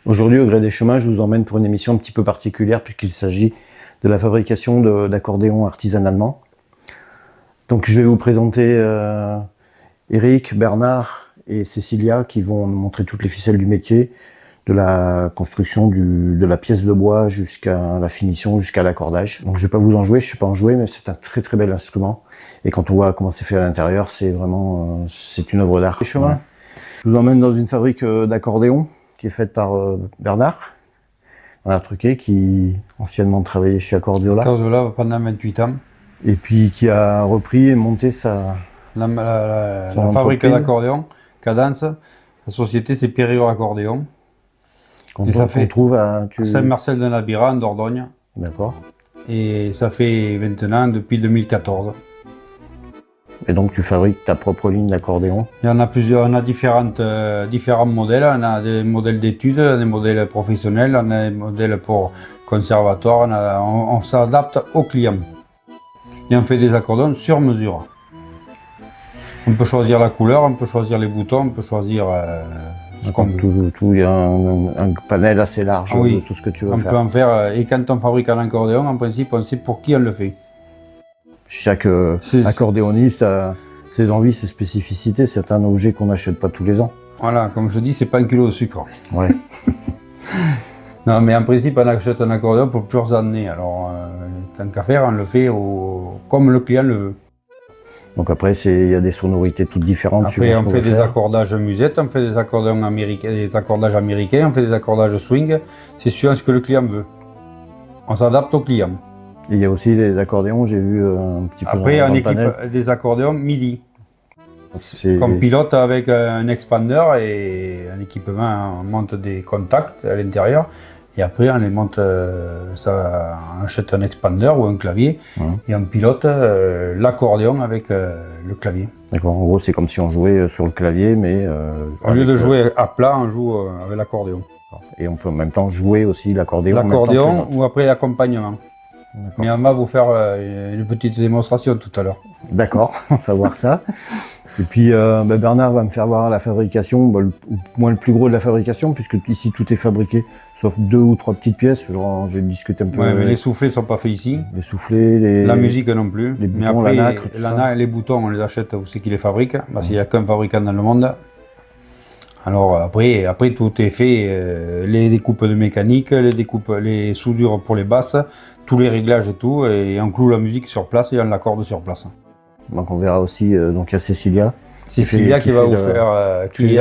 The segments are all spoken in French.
Aujourd'hui, au gré des chemins, je vous emmène pour une émission un petit peu particulière puisqu'il s'agit de la fabrication d'accordéons artisanalement. Donc je vais vous présenter Eric, Bernard et Cécilia qui vont nous montrer toutes les ficelles du métier, de la construction de la pièce de bois jusqu'à la finition, jusqu'à l'accordage. Donc je vais pas vous en jouer, je sais pas en jouer, mais c'est un très très bel instrument. Et quand on voit comment c'est fait à l'intérieur, c'est vraiment c'est une œuvre d'art. Ouais. Je vous emmène dans une fabrique d'accordéons qui est faite par Bernard Truquet, qui anciennement travaillait chez Accordiola. Accordiola pendant 28 ans. Et puis qui a repris et monté la fabrique d'accordéons, Cadence. La société, c'est Périgord Accordéon. Et ça fait trouve à Saint-Marcel-de-Nabira, en Dordogne. D'accord. Et ça fait maintenant depuis 2014. Et donc tu fabriques ta propre ligne d'accordéon? Il y en a plusieurs, on a différents modèles. On a des modèles d'études, des modèles professionnels, on a des modèles pour conservatoire. On s'adapte aux clients. Et on fait des accordéons sur mesure. On peut choisir la couleur, on peut choisir les boutons, on peut choisir ce qu'on veut. Il y a un panel assez large de tout ce que tu veux faire. On peut en faire, et quand on fabrique un accordéon, en principe, on sait pour qui on le fait. Chaque accordéoniste a ses envies, ses spécificités. C'est un objet qu'on n'achète pas tous les ans. Voilà, comme je dis, c'est pas un kilo de sucre. Ouais. Non, mais en principe, on achète un accordéon pour plusieurs années. Alors, tant qu'à faire, on le fait comme le client le veut. Donc après, il y a des sonorités toutes différentes. Après, on fait des accordages musette, on fait des accordéons américains, des accordages américains, on fait des accordages swing. C'est suivant ce que le client veut. On s'adapte au client. Et il y a aussi les accordéons, j'ai vu un petit peu. Après, on équipe des accordéons MIDI. Comme pilote avec un expander et un équipement, on monte des contacts à l'intérieur. Et après, on les monte, on achète un expander ou un clavier et on pilote l'accordéon avec le clavier. D'accord, en gros, c'est comme si on jouait sur le clavier, mais... au lieu de jouer à plat, on joue avec l'accordéon. Et on peut en même temps jouer aussi l'accordéon. L'accordéon ou après l'accompagnement. Mais on va vous faire une petite démonstration tout à l'heure. D'accord, on va voir ça. Et puis Bernard va me faire voir la fabrication, moins le plus gros de la fabrication, puisque ici tout est fabriqué, sauf 2 ou 3 petites pièces. Genre, j'ai discuté un peu. Ouais, mais les soufflets ne sont pas faits ici. Les soufflets, la musique non plus. Les boutons, mais après, la nacre, les boutons, on les achète où c'est qui les fabrique, parce qu'il n'y a qu'un fabricant dans le monde. Alors après tout est fait, les découpes de mécanique, les soudures pour les basses, tous les réglages et tout, et on cloue la musique sur place et on l'accorde sur place. Donc on verra aussi, donc il y a Cécilia. Cécilia qui va vous faire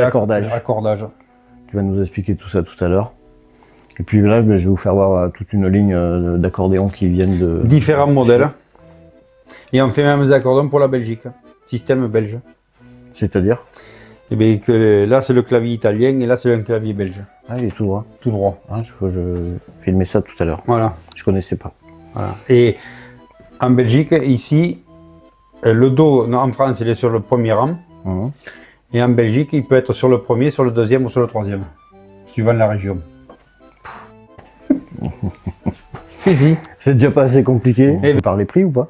accordage. Qui va nous expliquer tout ça tout à l'heure. Et puis là, je vais vous faire voir toute une ligne d'accordéons qui viennent de... Différents modèles. Et on fait même des accordéons pour la Belgique, système belge. C'est-à-dire? Eh bien, là c'est le clavier italien et là c'est un clavier belge. Ah, il est tout droit. Tout droit. Ah, je filmais ça tout à l'heure. Voilà. Je connaissais pas. Voilà. Et en Belgique, ici, le dos, en France, il est sur le premier rang. Et en Belgique, il peut être sur le premier, sur le deuxième ou sur le troisième, suivant la région. Si. C'est déjà pas assez compliqué. Et par les prix ou pas?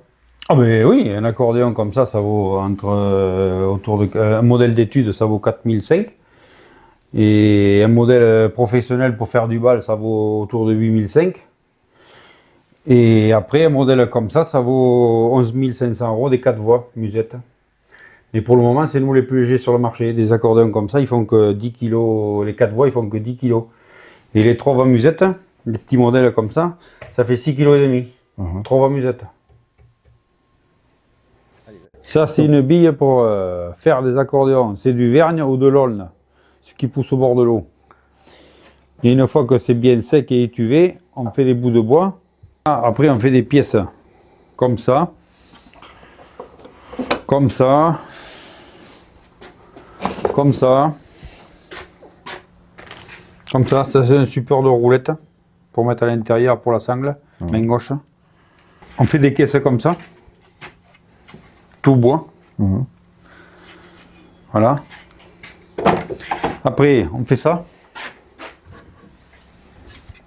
Ah mais oui, un accordéon comme ça vaut autour de... un modèle d'étude, ça vaut 4005. Et un modèle professionnel pour faire du bal, ça vaut autour de 8005. Et après, un modèle comme ça vaut 11 500 € des 4 voix, musette. Et pour le moment, c'est nous les plus légers sur le marché. Des accordéons comme ça, ils font que 10 kg, les 4 voix, ils font que 10 kg. Et les 3 voix musette, des petits modèles comme ça fait 6,5 kg. 3 voix musette. Ça, c'est une bille pour faire des accordéons. C'est du vergne ou de l'aulne, ce qui pousse au bord de l'eau. Et une fois que c'est bien sec et étuvé, on fait des bouts de bois. Après, on fait des pièces comme ça, comme ça, comme ça, comme ça. Ça, c'est un support de roulette pour mettre à l'intérieur pour la sangle, main gauche. On fait des caisses comme ça. Tout bois. Voilà. Après, on fait ça.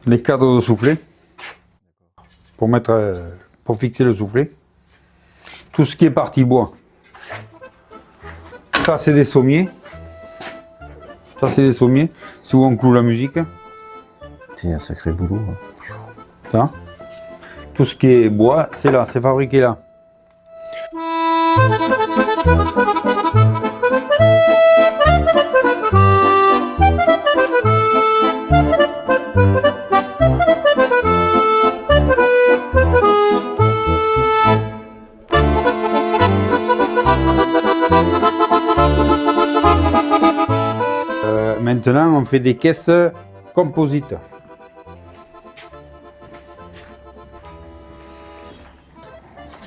Les cadres de soufflet. Pour fixer le soufflet. Tout ce qui est partie bois. Ça, c'est des sommiers. Ça, c'est des sommiers. C'est où on cloue la musique. été un sacré boulot. Hein. Ça. Tout ce qui est bois, c'est là, c'est fabriqué là. Maintenant, on fait des caisses composites.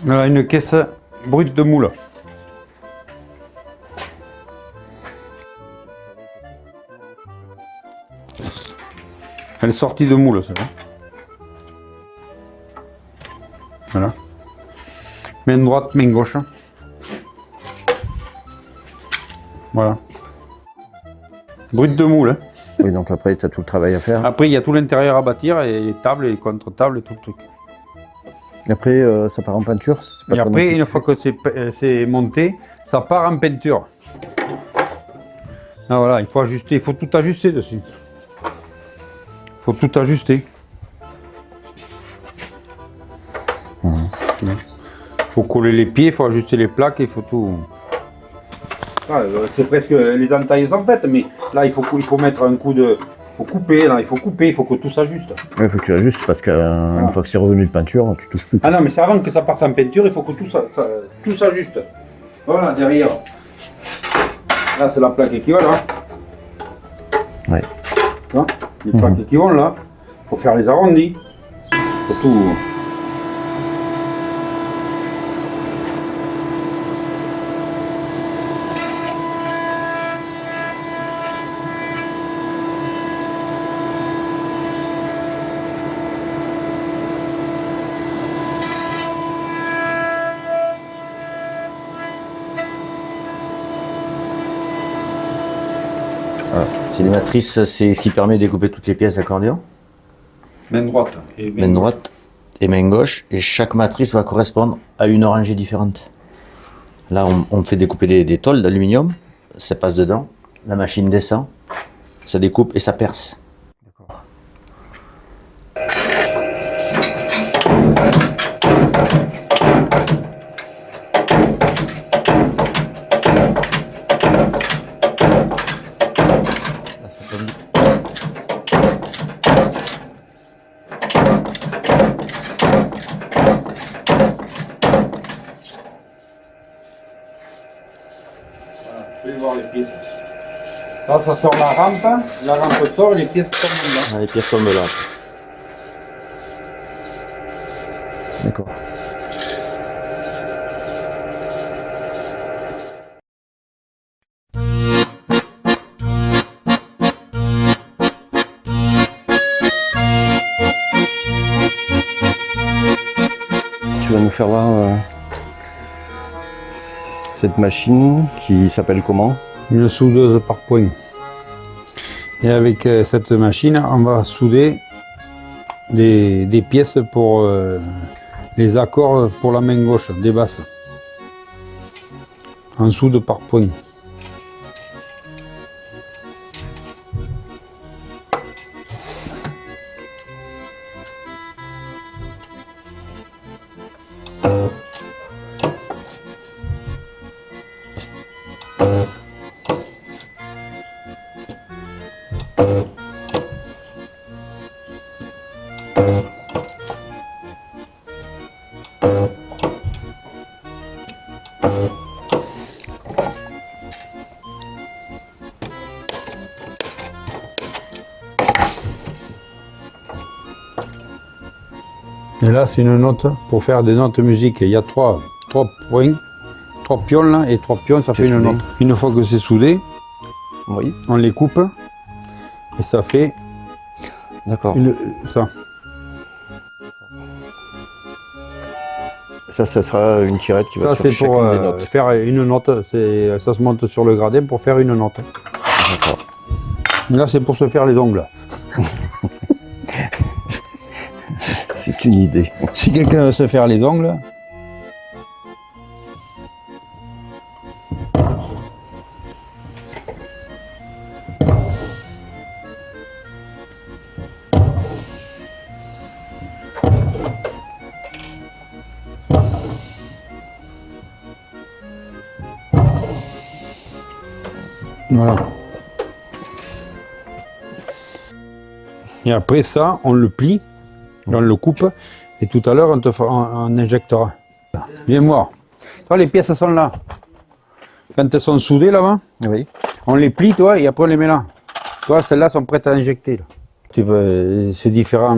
Voilà une caisse brute de moule. Elle est sortie de moule, celle-là. Voilà. Main droite, main gauche. Voilà. Brute de moule. Hein. Oui, donc après, tu as tout le travail à faire. Après, il y a tout l'intérieur à bâtir, et les tables, et les contre-tables, et tout le truc. Après, ça part en peinture. Et après, une fois que c'est monté, ça part en peinture. Ah, voilà, il faut ajuster, il faut tout ajuster dessus. Il faut tout ajuster. Il faut coller les pieds, il faut ajuster les plaques, il faut tout. C'est presque les entailles sont faites, mais là il faut mettre un coup de. Il faut couper, là, il faut couper, il faut que tout s'ajuste. Il faut que tu ajustes parce qu'une fois que c'est revenu de peinture, tu touches plus. Ah non, mais c'est avant que ça parte en peinture, il faut que tout s'ajuste. Voilà, derrière. Là, c'est la plaque qui va là. Ouais. Hein, les plaques qui vont là. Il faut faire les arrondis. Faut tout. C'est les matrices, c'est ce qui permet de découper toutes les pièces d'accordéon. Main droite. Et Main droite et main gauche. Et chaque matrice va correspondre à une rangée différente. Là, on fait découper des tôles d'aluminium. Ça passe dedans. La machine descend. Ça découpe et ça perce. Je vais voir les pièces. Là, ça sort la rampe sort et les pièces tombent là. Ah, les pièces tombent là. D'accord. Tu vas nous faire voir cette machine qui s'appelle comment? Une soudeuse par point. Et avec cette machine, on va souder des pièces pour les accords pour la main gauche, des basses. En soude par point. Et là, c'est une note pour faire des notes musique. Il y a trois points, 3 pions là, et 3 pions, ça fait une note. Une fois que c'est soudé, Oui. on les coupe et ça fait D'accord. ça. Ça sera une tirette qui va Ça, sur c'est pour chacune des notes. faire une note. Ça se monte sur le gradin pour faire une note. D'accord. Là, c'est pour se faire les ongles. C'est une idée. Si quelqu'un veut se faire les ongles, Voilà. Et après ça, on le plie, on le coupe, et tout à l'heure, on injectera. Viens voir. Toi, les pièces sont là. Quand elles sont soudées là-bas, Oui. on les plie, toi, et après on les met là. Toi, celles-là sont prêtes à injecter. C'est différent.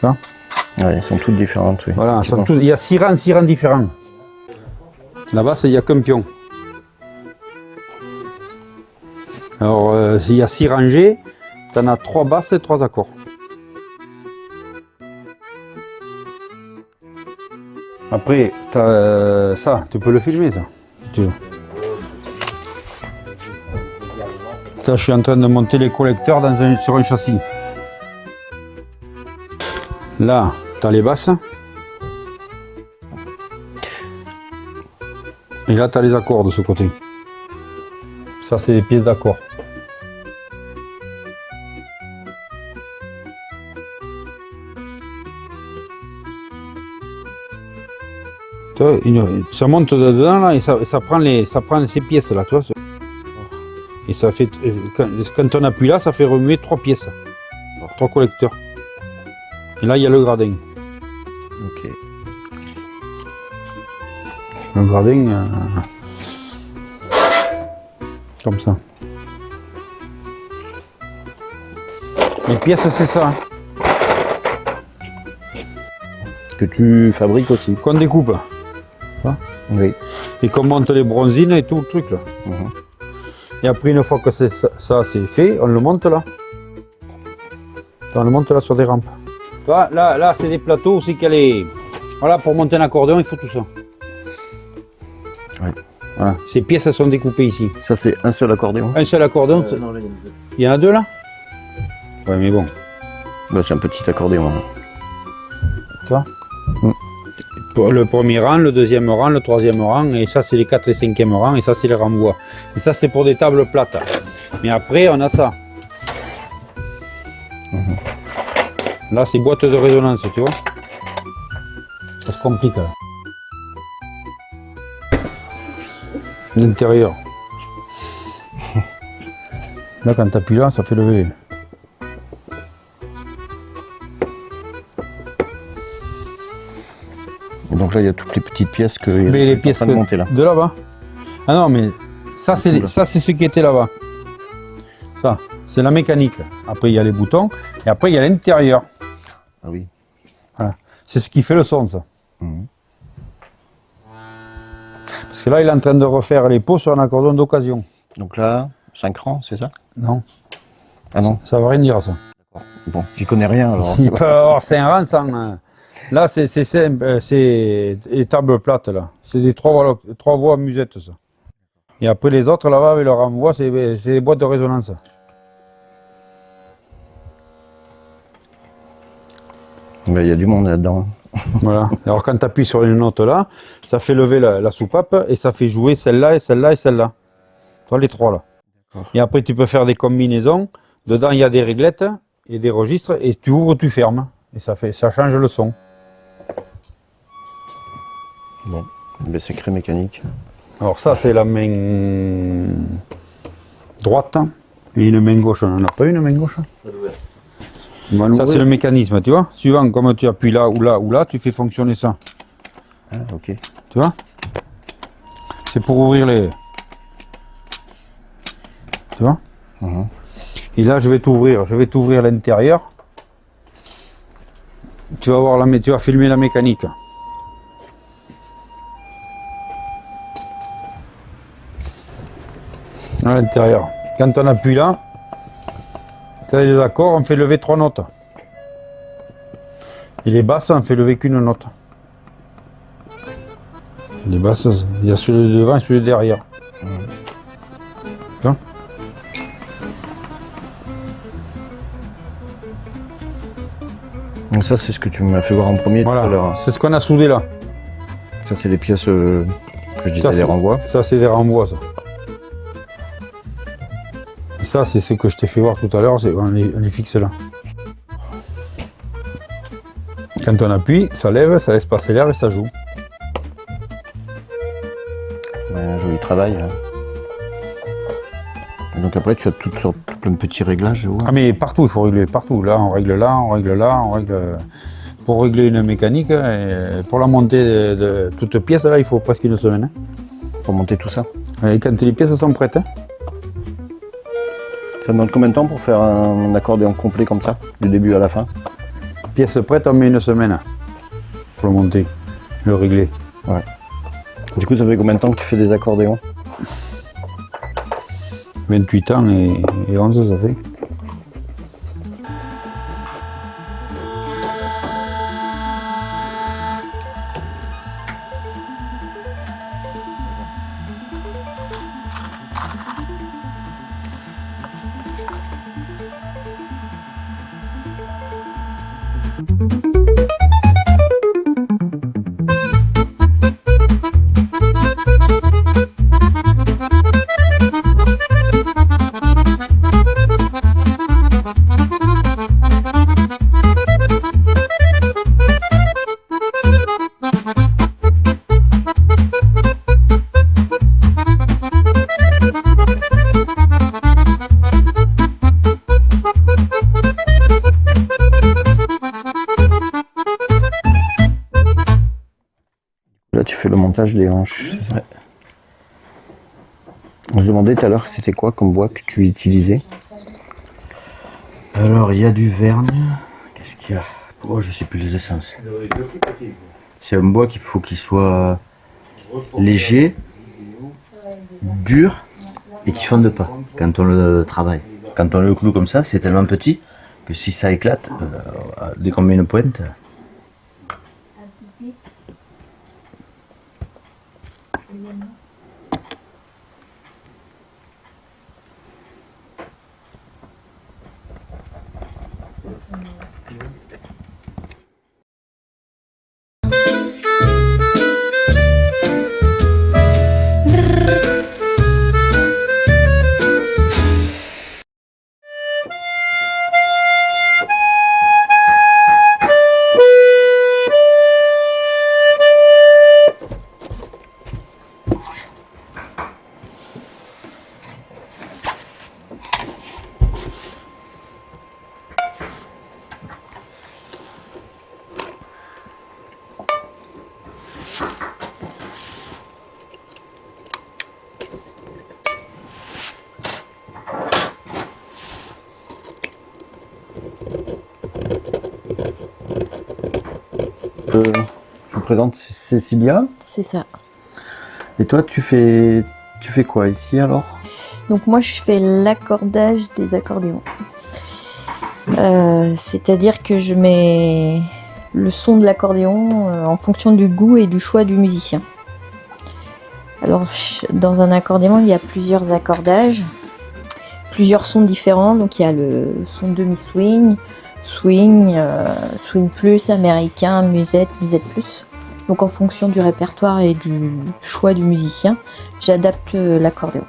Ça. Ouais, elles sont toutes différentes, oui. Voilà, effectivement. il y a 6 rangs différents. Là-bas, il n'y a qu'un pion. Alors, il y a 6 rangées, tu en as 3 basses et 3 accords. Après, ça, tu peux le filmer, ça, si tu veux. Ça, je suis en train de monter les collecteurs sur un châssis. Là, tu as les basses. Et là, tu as les accords de ce côté. Ça, c'est des pièces d'accord. Tu vois, ça monte dedans là et ça prend ces pièces là, tu vois. Et ça fait, quand on appuie là, ça fait remuer 3 pièces, 3 collecteurs. Et là, il y a le gradin. Ok. Le gradin, comme ça. Les pièces, c'est ça. Que tu fabriques aussi. Qu'on découpe. Oui. Et qu'on monte les bronzines et tout le truc là. Mhm. Et après, une fois que ça c'est fait, on le monte là. On le monte là sur des rampes. Tu vois, là c'est des plateaux aussi qu'elle est. Voilà, pour monter un accordéon, il faut tout ça. Oui. Voilà. Ces pièces elles sont découpées ici. Ça, c'est un seul accordéon. Un seul accordéon. Il y en a 2 là. Ouais, mais bon. Bah, c'est un petit accordéon. Hein. Tu vois. Le premier rang, le deuxième rang, le troisième rang, et ça c'est les 4 et 5e rangs, et ça c'est les renvois. Et ça c'est pour des tables plates. Mais après on a ça. Là c'est boîte de résonance, tu vois. Ça se complique là. L'intérieur. Là quand tu appuies là, ça fait lever. Et donc là, il y a toutes les petites pièces que Mais les pièces de monter là. de là-bas. Ah non, mais ça c'est ce qui était là-bas. Ça, c'est la mécanique. Après il y a les boutons et après il y a l'intérieur. Ah oui. Voilà. C'est ce qui fait le son, ça. Mhm. Parce que là il est en train de refaire les pots sur un accordéon d'occasion. Donc là, 5 rangs, c'est ça? Non. Ah non. Ça veut rien dire ça. Bon, j'y connais rien alors. Il peut avoir 5 rangs sans. Là c'est simple, c'est les tables plates là. C'est des 3 voix musettes ça. Et après les autres là-bas avec leur renvoi, c'est des boîtes de résonance. Mais il y a du monde là-dedans. Voilà. Alors quand tu appuies sur une note là, ça fait lever la soupape et ça fait jouer celle-là et celle-là et celle-là. Tu vois les 3 là. Et après tu peux faire des combinaisons. Dedans il y a des réglettes et des registres et tu ouvres, tu fermes. Et ça change le son. Bon, le secret mécanique. Alors ça c'est la main droite et une main gauche. On n'en a pas une main gauche. Ça c'est le mécanisme, tu vois. Suivant comme tu appuies là ou là, tu fais fonctionner ça. Ah, ok. Tu vois. C'est pour ouvrir les. Tu vois. Mhm. Et là je vais t'ouvrir l'intérieur. Tu vas voir tu vas filmer la mécanique. À l'intérieur. Quand on appuie là, tu as les accords, on fait lever 3 notes. Et les basses, on fait lever qu'une note. Les basses, il y a celui de devant et celui de derrière. Tu vois. Donc ça, c'est ce que tu m'as fait voir en premier tout à l'heure. Voilà, c'est ce qu'on a soudé là. Ça, c'est les pièces que je disais, les renvois. Ça, c'est des renvois, ça. Et ça, c'est ce que je t'ai fait voir tout à l'heure, on les fixe là. Quand on appuie, ça lève, ça laisse passer l'air et ça joue. il travaille. Là. Et donc après, tu as toutes sortes, plein de petits réglages, je vois. Ah mais partout, il faut régler partout. Là, on règle là, on règle là, on règle... Pour régler une mécanique, et pour la montée de toute pièce, là, il faut presque une semaine. Hein. Pour monter tout ça. Et quand les pièces sont prêtes, hein. Ça demande combien de temps pour faire un accordéon complet comme ça, du début à la fin? Pièce prête, on met une semaine pour le monter, le régler. Ouais. Du coup, ça fait combien de temps que tu fais des accordéons? 28 ans et 11, ça fait. Là, tu fais le montage des hanches. Ouais. On se demandait tout à l'heure c'était quoi comme bois que tu utilisais. Alors, il y a du vergne. Qu'est-ce qu'il y a? Oh, je sais plus les essences. C'est un bois qu'il faut qu'il soit léger, dur et qui fonde pas quand on le travaille. Quand on le cloue comme ça, c'est tellement petit que si ça éclate, dès qu'on met une pointe, Je me présente Cécilia. C'est ça. Et toi, tu fais quoi ici alors? Donc moi, je fais l'accordage des accordéons. C'est-à-dire que je mets le son de l'accordéon en fonction du goût et du choix du musicien. Alors, dans un accordéon, il y a plusieurs accordages, plusieurs sons différents. Donc, il y a le son demi-swing, swing, swing plus, américain, musette, musette plus. Donc, en fonction du répertoire et du choix du musicien, j'adapte l'accordéon.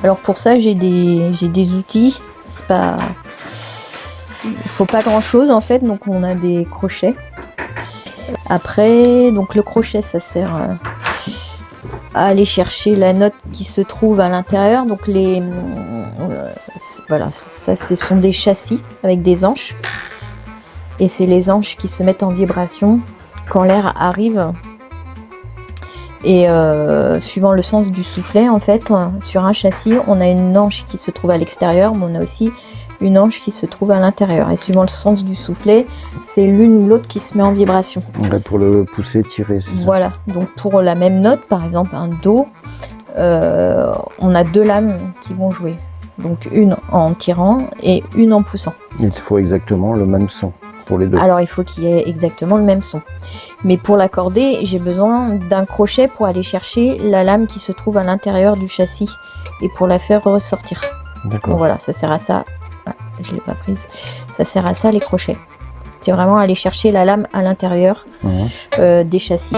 Alors, pour ça, j'ai des outils. C'est pas... Il faut pas grand-chose, en fait. Donc, on a des crochets. Après, donc le crochet, ça sert à aller chercher la note qui se trouve à l'intérieur. Donc, voilà, ça, ce sont des châssis avec des anches. Et c'est les anches qui se mettent en vibration quand l'air arrive. Et suivant le sens du soufflet, en fait, sur un châssis, on a une anche qui se trouve à l'extérieur, mais on a aussi une anche qui se trouve à l'intérieur. Et suivant le sens du soufflet, c'est l'une ou l'autre qui se met en vibration. Ouais, pour le pousser, tirer, c'est ça? Voilà. Donc pour la même note, par exemple un Do, on a deux lames qui vont jouer. Donc une en tirant et une en poussant. Il te faut exactement le même son pour les deux. Alors il faut qu'il y ait exactement le même son. Mais pour l'accorder, j'ai besoin d'un crochet pour aller chercher la lame qui se trouve à l'intérieur du châssis et pour la faire ressortir. D'accord. Donc voilà, ça sert à ça. Ah, je l'ai pas prise. Ça sert à ça les crochets. C'est vraiment aller chercher la lame à l'intérieur des châssis.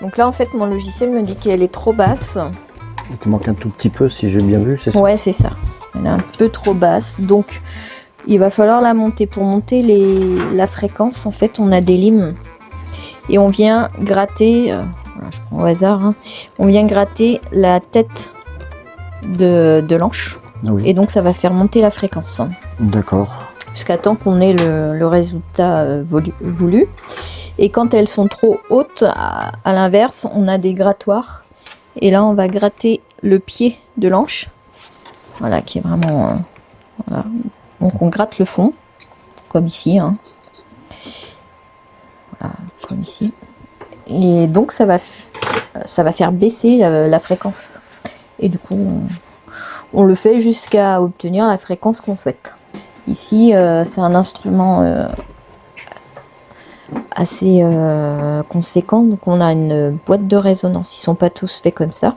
Donc là en fait mon logiciel me dit qu'elle est trop basse. Il te manque un tout petit peu si j'ai bien vu, c'est ça? Ouais, c'est ça. Elle est un peu trop basse. Donc Il va falloir la monter. Pour monter la fréquence, en fait, on a des limes. Et on vient gratter, je prends au hasard, hein, on vient gratter la tête de l'anche. Oui. Et donc ça va faire monter la fréquence. Hein, D'accord. jusqu'à temps qu'on ait le résultat voulu. Et quand elles sont trop hautes, à l'inverse, on a des grattoirs. Et là, on va gratter le pied de l'anche. Voilà, qui est vraiment... voilà. Donc on gratte le fond, comme ici. Hein. Voilà, comme ici. Et donc ça va faire baisser la fréquence. Et du coup, on le fait jusqu'à obtenir la fréquence qu'on souhaite. Ici, c'est un instrument assez conséquent. Donc on a une boîte de résonance. Ils ne sont pas tous faits comme ça.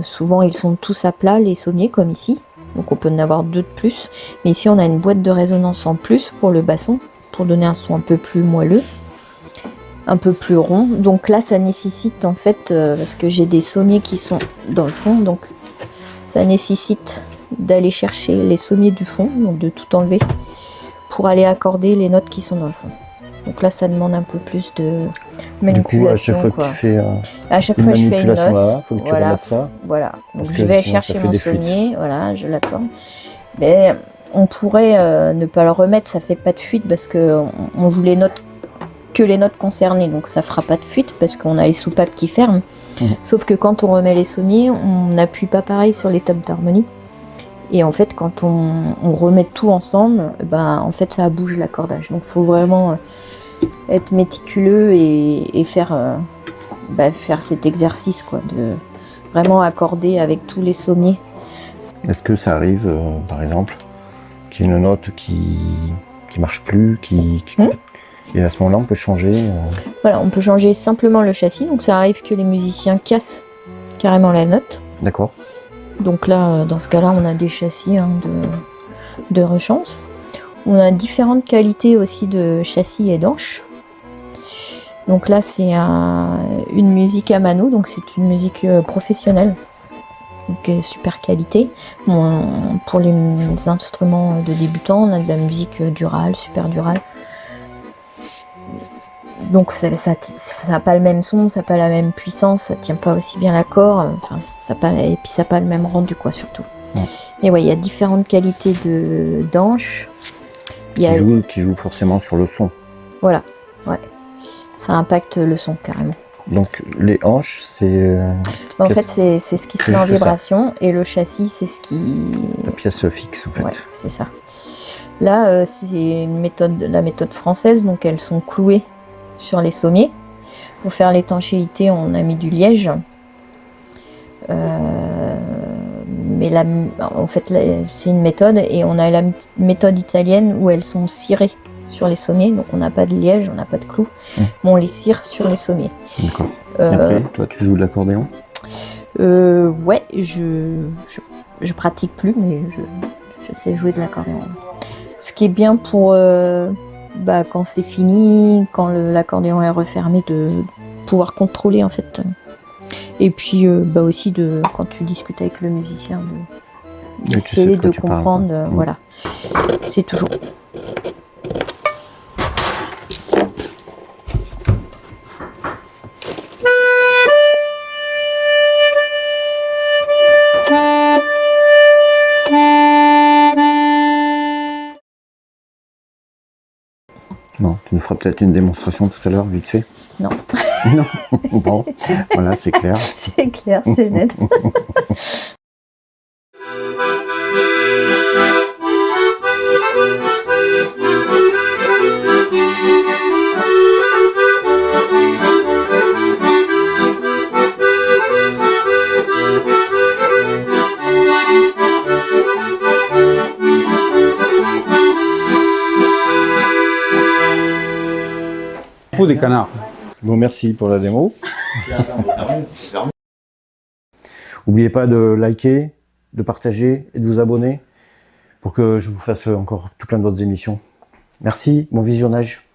Souvent, ils sont tous à plat, les sommiers, comme ici. Donc on peut en avoir 2 de plus. Mais ici, on a une boîte de résonance en plus pour le basson, pour donner un son un peu plus moelleux, un peu plus rond. Donc là, ça nécessite en fait, parce que j'ai des sommiers qui sont dans le fond, donc ça nécessite d'aller chercher les sommiers du fond, donc de tout enlever, pour aller accorder les notes qui sont dans le fond. Donc là, ça demande un peu plus de manipulation. Du coup, à chaque fois que tu fais à chaque une fois, je fais une manipulation note. là, il faut que tu remettes ça. Voilà. Donc Parce je que vais sinon, ça chercher fait mon des fuites. sommier, voilà, je l'accorde. Mais on pourrait ne pas le remettre, ça fait pas de fuite parce que on joue les notes que les notes concernées, donc ça fera pas de fuite parce qu'on a les soupapes qui ferment. Sauf que quand on remet les sommiers, on n'appuie pas pareil sur les tables d'harmonie. Et en fait, quand on remet tout ensemble, ben, en fait, ça bouge l'accordage. Donc, il faut vraiment être méticuleux et faire cet exercice, quoi, de vraiment accorder avec tous les sommiers. Est-ce que ça arrive, par exemple, qu'il y ait une note qui marche plus, et à ce moment-là, on peut changer Voilà, on peut changer simplement le châssis. Donc, ça arrive que les musiciens cassent carrément la note. D'accord. Donc là, dans ce cas-là, on a des châssis de rechange. On a différentes qualités aussi de châssis et d'anches. Donc là, c'est une musique à mano, donc c'est une musique professionnelle, donc super qualité. Bon, pour les instruments de débutants, on a de la musique durale, super durale. Donc ça n'a pas le même son, ça n'a pas la même puissance, ça tient pas aussi bien l'accord, enfin, et puis ça n'a pas le même rendu, quoi, surtout. Ouais. Et ouais, il y a différentes qualités d'anches. Qui joue forcément sur le son. Voilà, ouais. Ça impacte le son carrément. Donc les hanches, c'est En fait, c'est ce qui se met en juste ça. vibration, et le châssis, c'est ce qui... la pièce fixe en fait. Ouais, c'est ça. Là, c'est la méthode française, donc elles sont clouées sur les sommiers. Pour faire l'étanchéité, on a mis du liège. Mais en fait, c'est une méthode, et on a la méthode italienne où elles sont cirées sur les sommiers. Donc on n'a pas de liège, on n'a pas de clous, mais on les cire sur les sommiers. D'accord. Après, toi, tu joues de l'accordéon? Ouais, je pratique plus, mais je sais jouer de l'accordéon. Ce qui est bien pour quand c'est fini, quand l'accordéon est refermé, de pouvoir contrôler en fait. Et puis aussi quand tu discutes avec le musicien, d'essayer de comprendre. Voilà, c'est toujours. Non, tu nous feras peut-être une démonstration tout à l'heure, vite fait. Non. Non. Bon, voilà, c'est clair. C'est clair, c'est net. Faut des canards. Bon, merci pour la démo. N'oubliez pas de liker, de partager et de vous abonner pour que je vous fasse encore tout plein d'autres émissions. Merci, bon visionnage.